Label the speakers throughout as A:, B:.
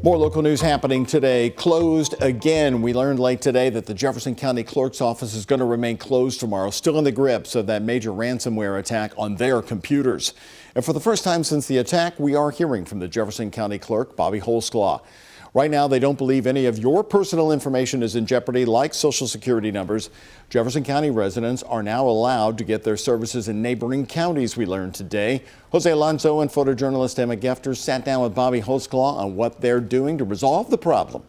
A: More local news happening today. Closed again. We learned late today that the Jefferson County Clerk's office is going to remain closed tomorrow, still in the grips of that major ransomware attack on their computers. And for the first time since the attack, we are hearing from the Jefferson County Clerk Bobbie Holsclaw. Right now, they don't believe any of your personal information is in jeopardy, like Social Security numbers. Jefferson County residents are now allowed to get their services in neighboring counties, we learned today. Jose Alonso and photojournalist Emma Gefter sat down with Bobbie Holsclaw on what they're doing to resolve the problem.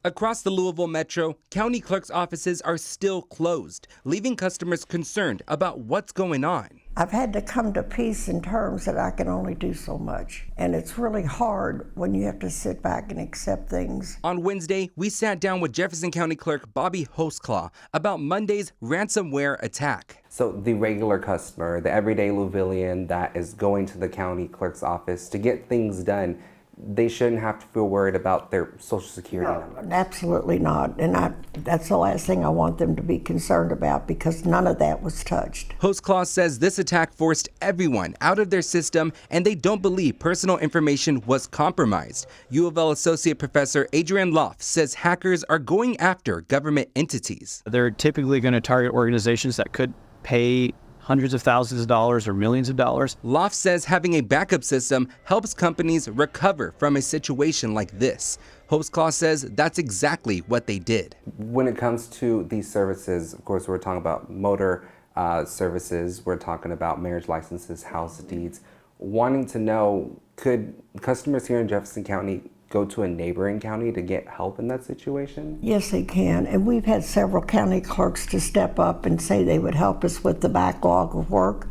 B: Across the Louisville Metro, county clerks' offices are still closed, leaving customers concerned about what's going on.
C: I've had to come to peace in terms that I can only do so much. And it's really hard when you have to sit back and accept things.
B: On Wednesday, we sat down with Jefferson County Clerk Bobbie Holsclaw about Monday's ransomware attack.
D: So the regular customer, the everyday Louisvillian that is going to the county clerk's office to get things done, they shouldn't have to feel worried about their Social Security number.
C: Absolutely not. And that's the last thing I want them to be concerned about, because none of that was touched.
B: Holsclaw says this attack forced everyone out of their system, and they don't believe personal information was compromised. U of L Associate Professor Adrian Loff says hackers are going after government entities.
E: They're typically going to target organizations that could pay hundreds of thousands of dollars or millions of dollars.
B: Loft says having a backup system helps companies recover from a situation like this. Holsclaw says that's exactly what they did.
D: When it comes to these services, of course, we're talking about motor services, we're talking about marriage licenses, house deeds. Wanting to know, could customers here in Jefferson County go to a neighboring county to get help in that situation?
C: Yes, they can. And we've had several county clerks to step up and say they would help us with the backlog of work.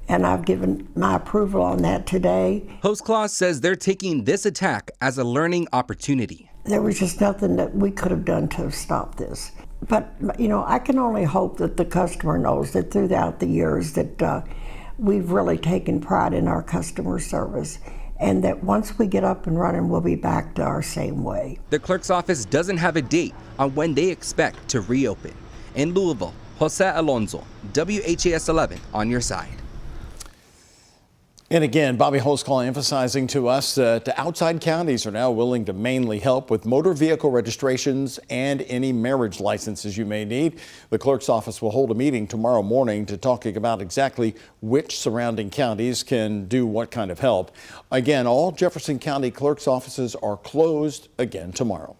C: And I've given my approval on that today.
B: Holsclaw says they're taking this attack as a learning opportunity.
C: There was just nothing that we could have done to stop this. But, you know, I can only hope that the customer knows that throughout the years that we've really taken pride in our customer service, and that once we get up and running, we'll be back to our same way.
B: The clerk's office doesn't have a date on when they expect to reopen. In Louisville, Jose Alonso, WHAS 11 on your side.
A: And again, Bobbie Holsclaw emphasizing to us that outside counties are now willing to mainly help with motor vehicle registrations and any marriage licenses you may need. The clerk's office will hold a meeting tomorrow morning to talk about exactly which surrounding counties can do what kind of help. Again, all Jefferson County clerk's offices are closed again tomorrow.